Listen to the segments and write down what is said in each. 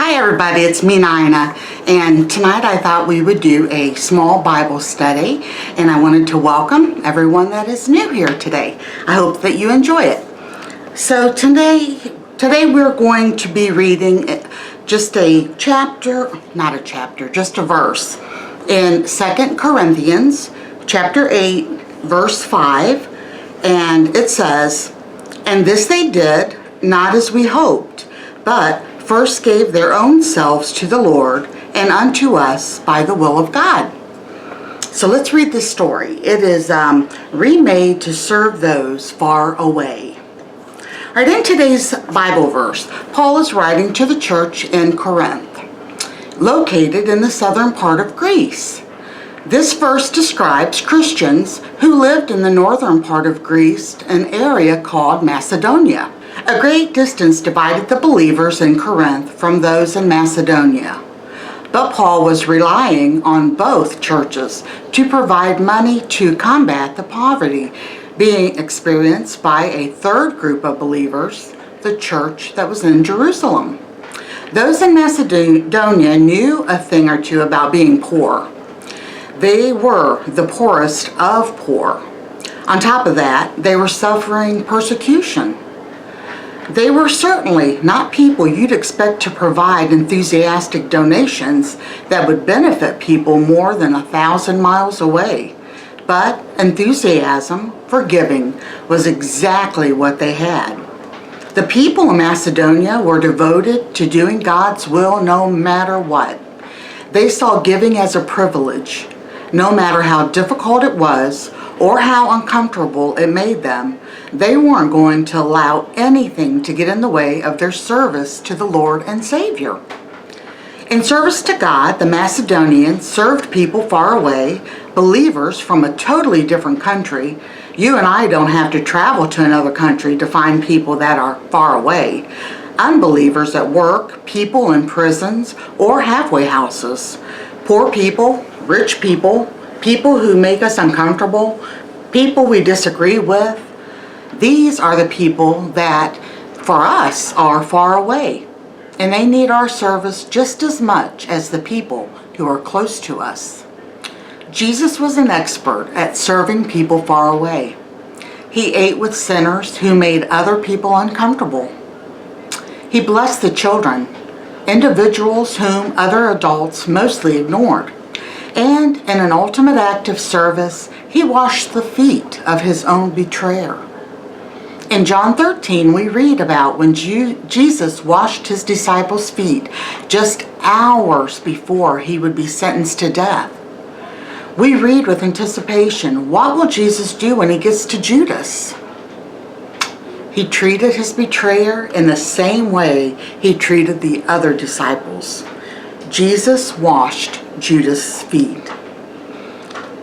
Hi everybody, it's me Nina, and tonight I thought we would do a small Bible study, and I wanted to welcome everyone that is new here today. I hope that you enjoy it. So today we're going to be reading just a verse in 2 Corinthians chapter 8 verse 5, and it says, "And this they did, not as we hoped, but first gave their own selves to the Lord and unto us by the will of God." So let's read this story. It is remade to serve those far away. All right, in today's Bible verse, Paul is writing to the church in Corinth, located in the southern part of Greece. This verse describes Christians who lived in the northern part of Greece, an area called Macedonia. A great distance divided the believers in Corinth from those in Macedonia. But Paul was relying on both churches to provide money to combat the poverty being experienced by a third group of believers, the church that was in Jerusalem. Those in Macedonia knew a thing or two about being poor. They were the poorest of poor. On top of that, they were suffering persecution. They were certainly not people you'd expect to provide enthusiastic donations that would benefit people more than 1,000 miles away. But enthusiasm for giving was exactly what they had. The people in Macedonia were devoted to doing God's will no matter what. They saw giving as a privilege. No matter how difficult it was or how uncomfortable it made them, they weren't going to allow anything to get in the way of their service to the Lord and Savior. In service to God, the Macedonians served people far away, believers from a totally different country. You and I don't have to travel to another country to find people that are far away. Unbelievers at work, people in prisons or halfway houses, poor people, rich people, people who make us uncomfortable, people we disagree with. These are the people that, for us, are far away, and they need our service just as much as the people who are close to us. Jesus was an expert at serving people far away. He ate with sinners who made other people uncomfortable. He blessed the children, individuals whom other adults mostly ignored. And in an ultimate act of service, he washed the feet of his own betrayer. In John 13, we read about when Jesus washed his disciples' feet just hours before he would be sentenced to death. We read with anticipation, what will Jesus do when he gets to Judas? He treated his betrayer in the same way he treated the other disciples. Jesus washed Judas' feet.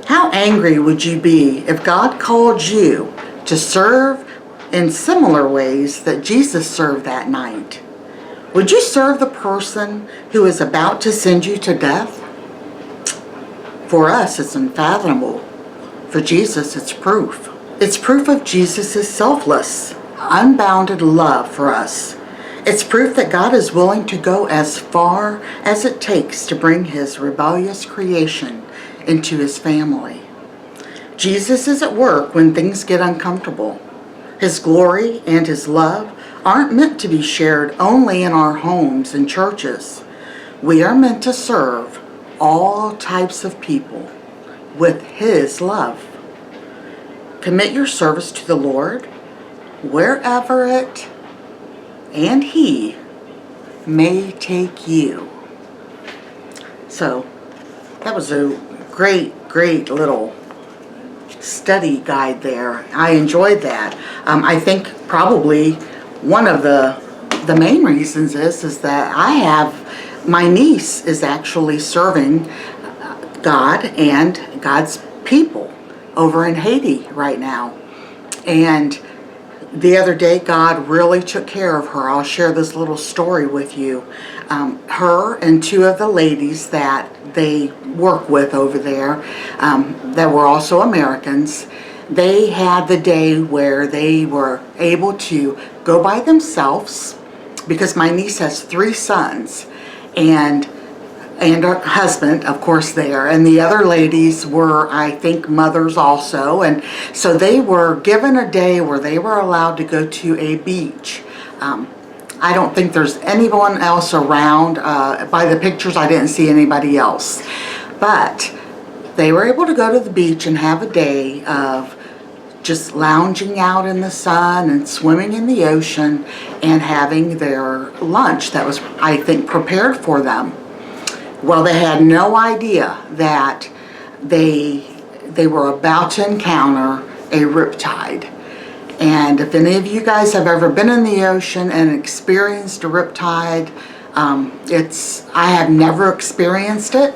How angry would you be if God called you to serve in similar ways that Jesus served that night? Would you serve the person who is about to send you to death? For us, it's unfathomable. For Jesus, it's proof. It's proof of Jesus' selfless, unbounded love for us. It's proof that God is willing to go as far as it takes to bring his rebellious creation into his family. Jesus is at work when things get uncomfortable. His glory and his love aren't meant to be shared only in our homes and churches. We are meant to serve all types of people with his love. Commit your service to the Lord wherever it and he may take you. So that was a great little study guide there. I enjoyed that. I think probably one of the main reasons is that my niece is actually serving God and God's people over in Haiti right now. And the other day, God really took care of her. I'll share this little story with you. Her and two of the ladies that they work with over there, that were also Americans, they had the day where they were able to go by themselves, because my niece has 3 sons, and her husband, of course, there. And the other ladies were, I think, mothers also. And so they were given a day where they were allowed to go to a beach. I don't think there's anyone else around. By the pictures, I didn't see anybody else. But they were able to go to the beach and have a day of just lounging out in the sun and swimming in the ocean and having their lunch that was, I think, prepared for them. Well, they had no idea that they were about to encounter a riptide. And if any of you guys have ever been in the ocean and experienced a riptide, I have never experienced it,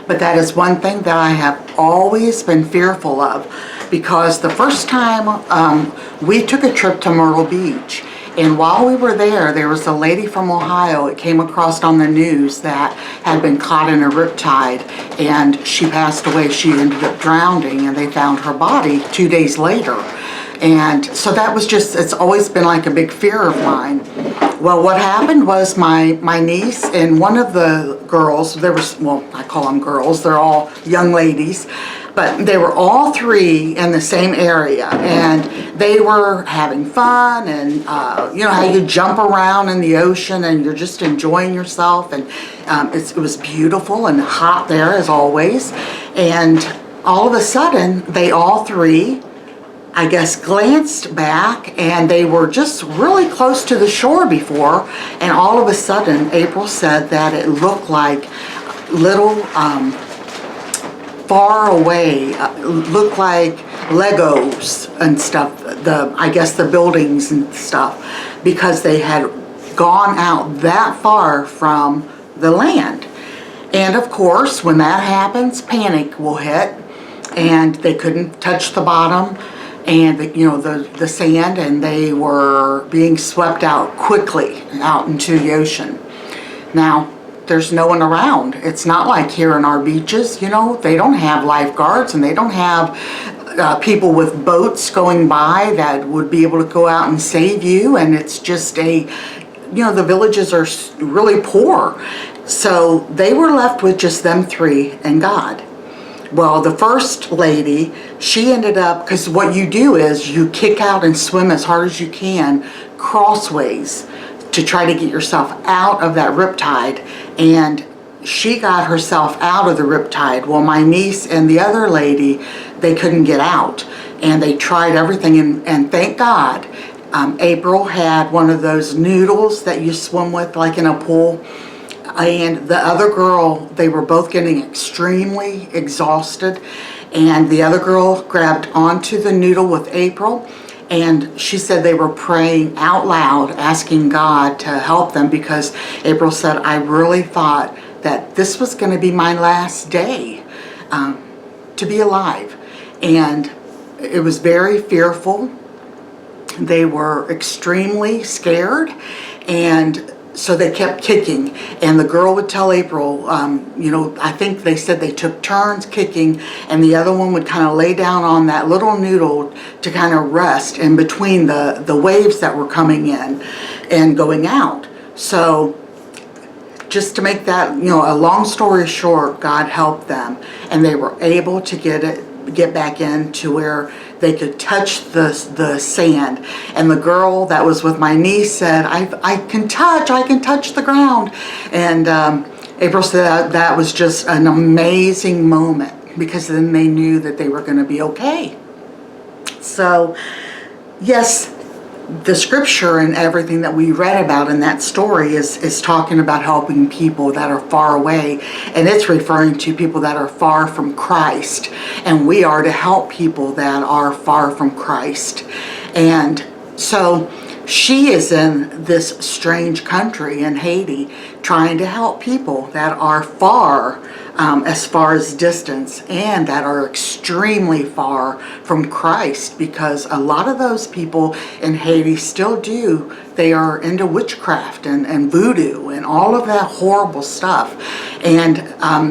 but that is one thing that I have always been fearful of, because the first time we took a trip to Myrtle Beach, and while we were there, there was a lady from Ohio, it came across on the news, that had been caught in a riptide, and she passed away. She ended up drowning, and they found her body 2 days later. And so that was just, it's always been like a big fear of mine. Well, what happened was my niece and one of the girls, there was, well, I call them girls, they're all young ladies, but they were all three in the same area, and they were having fun, and you know how you jump around in the ocean and you're just enjoying yourself, and it was beautiful and hot there as always. And all of a sudden, they all three, I guess, glanced back, and they were just really close to the shore before, and all of a sudden April said that it looked like little far away, looked like Legos and stuff, I guess the buildings and stuff, because they had gone out that far from the land. And of course, when that happens, panic will hit, and they couldn't touch the bottom and the sand, and they were being swept out quickly out into the ocean. Now, there's no one around. It's not like here in our beaches, they don't have lifeguards, and they don't have people with boats going by that would be able to go out and save you. And it's just the villages are really poor. So they were left with just them three and God. Well, the first lady, she ended up, because what you do is you kick out and swim as hard as you can crossways to try to get yourself out of that riptide, and she got herself out of the riptide. Well, my niece and the other lady, they couldn't get out, and they tried everything, and thank God, April had one of those noodles that you swim with like in a pool, and the other girl, they were both getting extremely exhausted, and the other girl grabbed onto the noodle with April, and she said they were praying out loud, asking God to help them, because April said, I really thought that this was going to be my last day to be alive. And it was very fearful. They were extremely scared, and so they kept kicking, and the girl would tell April, I think they said they took turns kicking, and the other one would kind of lay down on that little noodle to kind of rest in between the waves that were coming in and going out. So just to make that, a long story short, God helped them, and they were able to get back into where they could touch the sand. And the girl that was with my niece said, I can touch the ground. And April said that was just an amazing moment, because then they knew that they were going to be okay. So yes, the scripture and everything that we read about in that story is talking about helping people that are far away, and it's referring to people that are far from Christ, and we are to help people that are far from Christ. And so she is in this strange country in Haiti trying to help people that are far, as far as distance, and that are extremely far from Christ, because a lot of those people in Haiti still do, they are into witchcraft and voodoo and all of that horrible stuff. And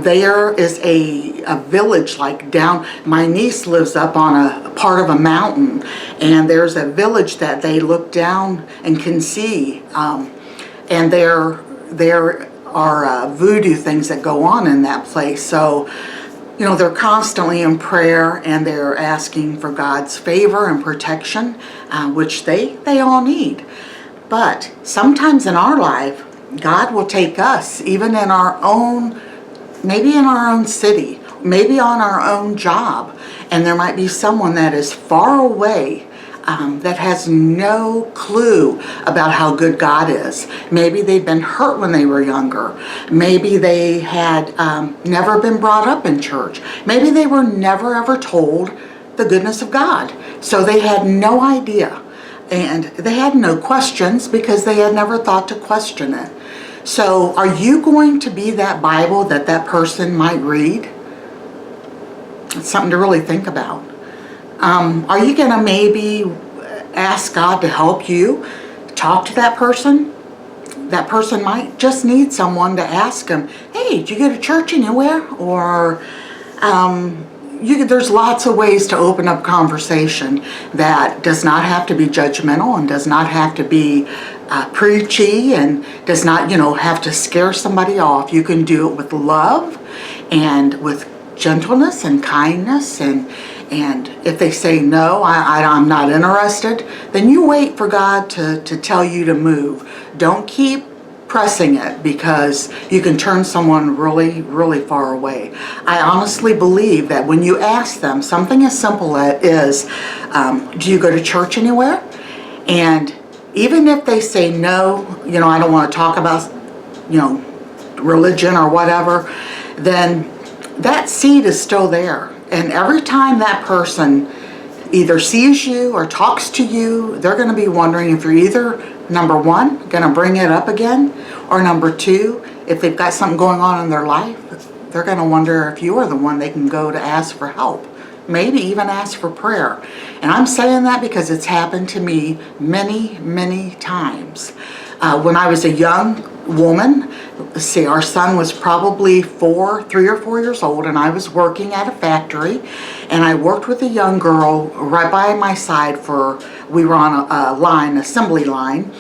there is a village like down, my niece lives up on a part of a mountain, and there's a village that they look down and can see, and they're there are voodoo things that go on in that place. So, they're constantly in prayer, and they're asking for God's favor and protection, which they all need. But sometimes in our life, God will take us, even in our own, maybe in our own city, maybe on our own job, and there might be someone that is far away, that has no clue about how good God is. Maybe they've been hurt when they were younger. Maybe they had never been brought up in church. Maybe they were never ever told the goodness of God. So they had no idea. And they had no questions because they had never thought to question it. So are you going to be that Bible that person might read? It's something to really think about. Are you going to maybe ask God to help you talk to that person? That person might just need someone to ask him, hey, did you go to church anywhere? Or there's lots of ways to open up conversation that does not have to be judgmental and does not have to be preachy and does not, have to scare somebody off. You can do it with love and with gentleness and kindness, and if they say no, I'm not interested, then you wait for God to tell you to move. Don't keep pressing it, because you can turn someone really, really far away. I honestly believe that when you ask them something as simple as, do you go to church anywhere? And even if they say no, I don't want to talk about, religion or whatever, then that seed is still there. And every time that person either sees you or talks to you, they're going to be wondering if you're either, number one, going to bring it up again, or number two, if they've got something going on in their life, they're going to wonder if you are the one they can go to ask for help, maybe even ask for prayer. And I'm saying that because it's happened to me many, many times. When I was a young woman, let's see, our son was probably 3 or 4 years old, and I was working at a factory, and I worked with a young girl right by my side we were on a line, assembly line,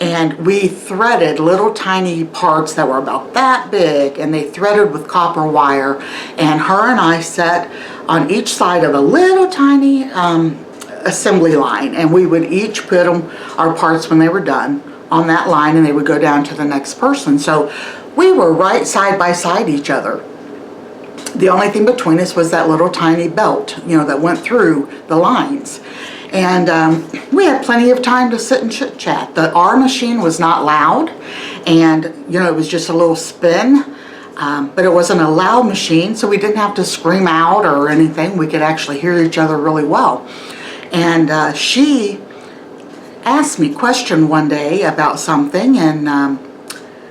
and we threaded little tiny parts that were about that big, and they threaded with copper wire, and her and I sat on each side of a little tiny assembly line, and we would each put our parts when they were done on that line, and they would go down to the next person. So we were right side by side each other. The only thing between us was that little tiny belt, that went through the lines. And we had plenty of time to sit and chit chat. Our machine was not loud, and it was just a little spin, but it wasn't a loud machine, so we didn't have to scream out or anything. We could actually hear each other really well. And she asked me a question one day about something, and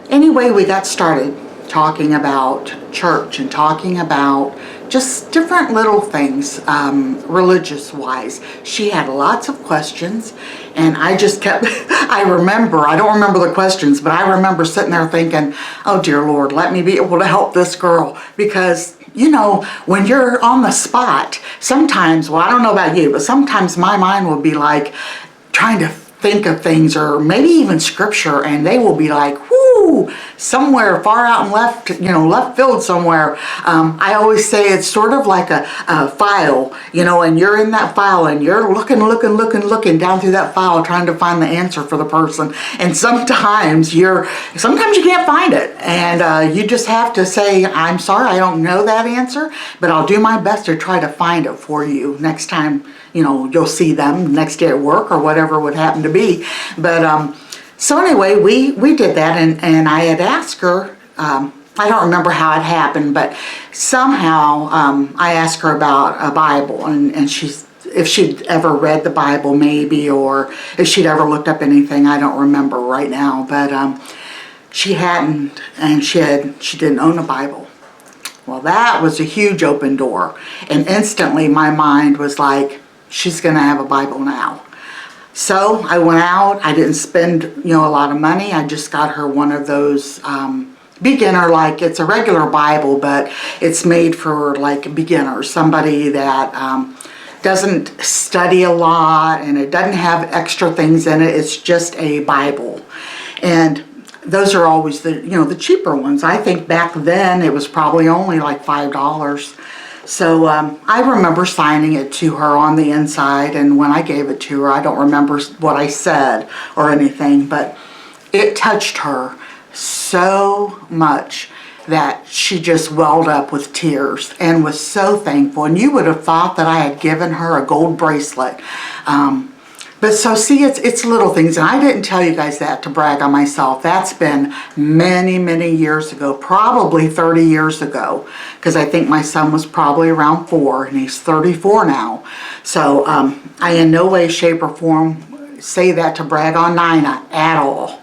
anyway, we got started talking about church and talking about just different little things, religious wise. She had lots of questions, and I just kept, I don't remember the questions, but I remember sitting there thinking, oh dear Lord, let me be able to help this girl, because when you're on the spot, sometimes, well, I don't know about you, but sometimes my mind will be like trying to think of things, or maybe even scripture, and they will be like, whoo, somewhere far out in left field somewhere. I always say it's sort of like a file, and you're in that file, and you're looking down through that file trying to find the answer for the person. And sometimes you can't find it, and you just have to say, I'm sorry, I don't know that answer, but I'll do my best to try to find it for you next time you'll see them next day at work or whatever would happen to be. But so anyway, we did that, and I had asked her, I don't remember how it happened, but somehow I asked her about a Bible, and if she'd ever read the Bible maybe, or if she'd ever looked up anything. I don't remember right now, but she hadn't, and she didn't own a Bible. Well, that was a huge open door, and instantly my mind was like, she's going to have a Bible now. So I went out. I didn't spend, a lot of money. I just got her one of those beginner, like it's a regular Bible, but it's made for like beginners, somebody that doesn't study a lot, and it doesn't have extra things in it. It's just a Bible. And those are always the cheaper ones. I think back then it was probably only like $5. So I remember signing it to her on the inside, and when I gave it to her, I don't remember what I said or anything, but it touched her so much that she just welled up with tears and was so thankful. And you would have thought that I had given her a gold bracelet. But so see, it's little things, and I didn't tell you guys that to brag on myself. That's been many, many years ago, probably 30 years ago, because I think my son was probably around 4, and he's 34 now. So I in no way, shape, or form say that to brag on Nina at all.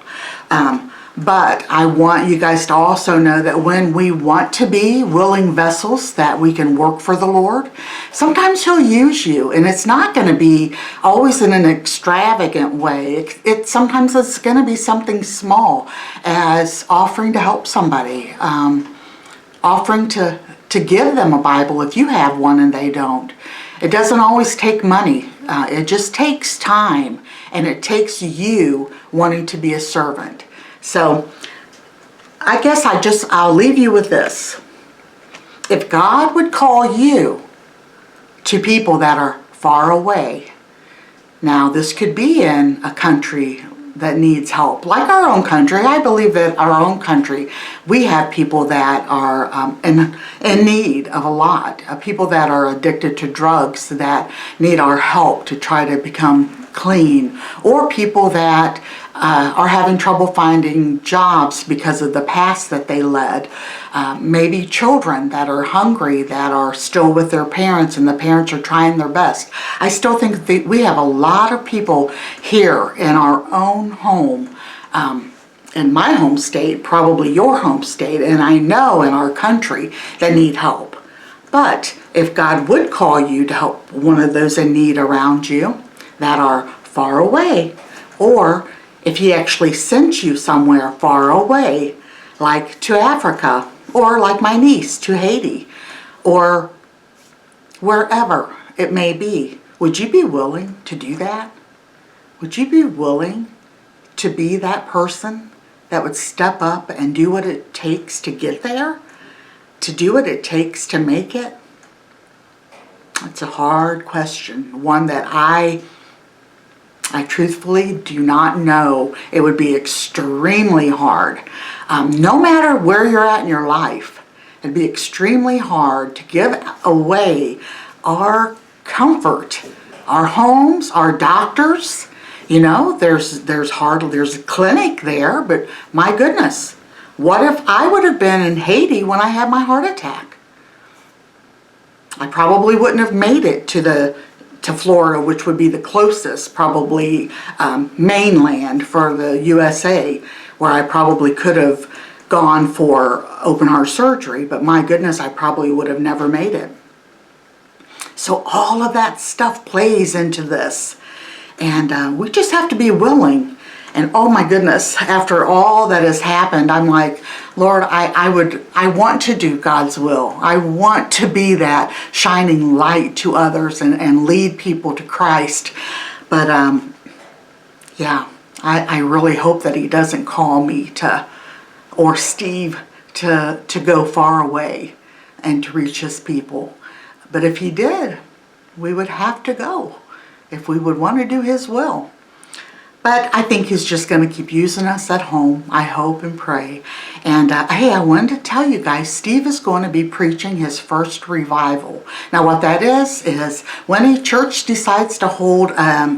But I want you guys to also know that when we want to be willing vessels that we can work for the Lord, sometimes He'll use you, and it's not going to be always in an extravagant way. Sometimes it's going to be something small, as offering to help somebody, offering to give them a Bible if you have one and they don't. It doesn't always take money. It just takes time, and it takes you wanting to be a servant. So I guess I'll leave you with this. If God would call you to people that are far away, now this could be in a country that needs help, like our own country. I believe that our own country, we have people that are in need of a lot, people that are addicted to drugs that need our help to try to become clean, or people that are having trouble finding jobs because of the past that they led. Maybe children that are hungry, that are still with their parents, and the parents are trying their best. I still think that we have a lot of people here in our own home, in my home state, probably your home state, and I know in our country, that need help. But if God would call you to help one of those in need around you that are far away, or if He actually sent you somewhere far away, like to Africa, or like my niece to Haiti, or wherever it may be, would you be willing to do that? Would you be willing to be that person that would step up and do what it takes to get there? To do what it takes to make it? It's a hard question, one that I truthfully do not know. It would be extremely hard. No matter where you're at in your life, it'd be extremely hard to give away our comfort, our homes, our doctors. You know, there's a clinic there, but my goodness, what if I would have been in Haiti when I had my heart attack? I probably wouldn't have made it to Florida, which would be the closest, probably mainland for the USA, where I probably could have gone for open heart surgery, but my goodness, I probably would have never made it. So all of that stuff plays into this, and we just have to be willing. And oh my goodness, after all that has happened, I'm like, Lord, I want to do God's will. I want to be that shining light to others and lead people to Christ. But yeah, I really hope that He doesn't call me or Steve to go far away and to reach His people. But if He did, we would have to go if we would want to do His will. But I think He's just going to keep using us at home, I hope and pray. And hey, I wanted to tell you guys, Steve is going to be preaching his first revival. Now what that is when a church decides to hold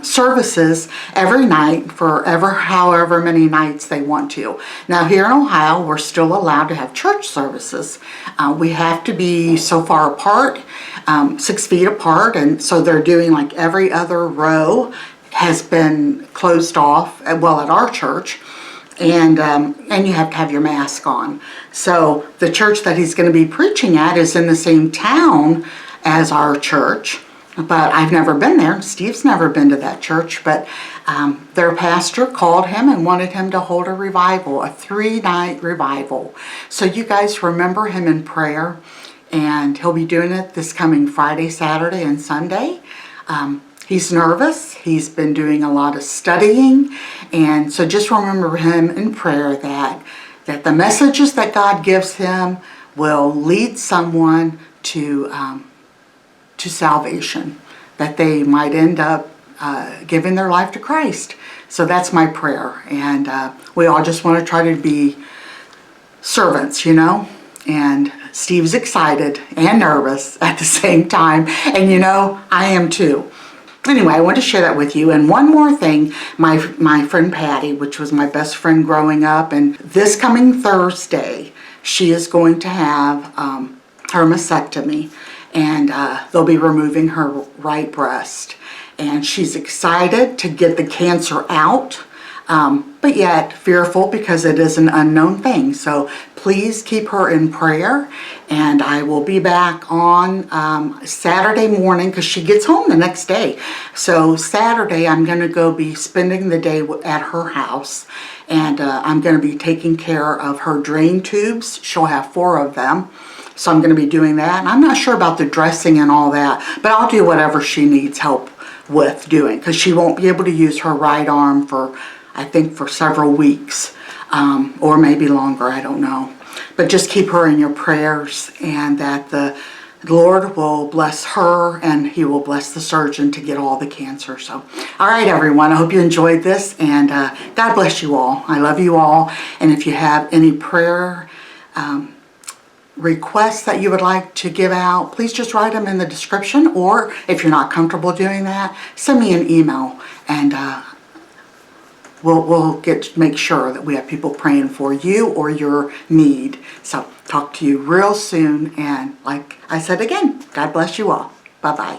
services every night for however many nights they want to. Now here in Ohio, we're still allowed to have church services. We have to be so far apart, 6 feet apart, and so they're doing like every other row has been closed off, well, at our church, and you have to have your mask on. So the church that he's going to be preaching at is in the same town as our church, but I've never been there. Steve's never been to that church, but their pastor called him and wanted him to hold a revival, a 3-night revival. So you guys remember him in prayer, and he'll be doing it this coming Friday, Saturday, and Sunday. He's nervous. He's been doing a lot of studying. And so just remember him in prayer that the messages that God gives him will lead someone to salvation, that they might end up giving their life to Christ. So that's my prayer. And we all just want to try to be servants, you know. And Steve's excited and nervous at the same time. And you know, I am too. Anyway, I want to share that with you. And one more thing, my friend Patty, which was my best friend growing up, and this coming Thursday, she is going to have her mastectomy, and they'll be removing her right breast. And she's excited to get the cancer out, but yet fearful because it is an unknown thing. So please keep her in prayer. And I will be back on Saturday morning because she gets home the next day. So Saturday I'm going to go be spending the day at her house. And I'm going to be taking care of her drain tubes. She'll have 4 of them. So I'm going to be doing that. And I'm not sure about the dressing and all that, but I'll do whatever she needs help with doing, because she won't be able to use her right arm for, I think, for several weeks, or maybe longer, I don't know. But just keep her in your prayers, and that the Lord will bless her and he will bless the surgeon to get all the cancer. So, all right, everyone, I hope you enjoyed this, and God bless you all. I love you all. And if you have any prayer requests that you would like to give out, please just write them in the description, or if you're not comfortable doing that, send me an email, and we'll make sure that we have people praying for you or your need. So talk to you real soon, and like I said again, God bless you all. Bye-bye.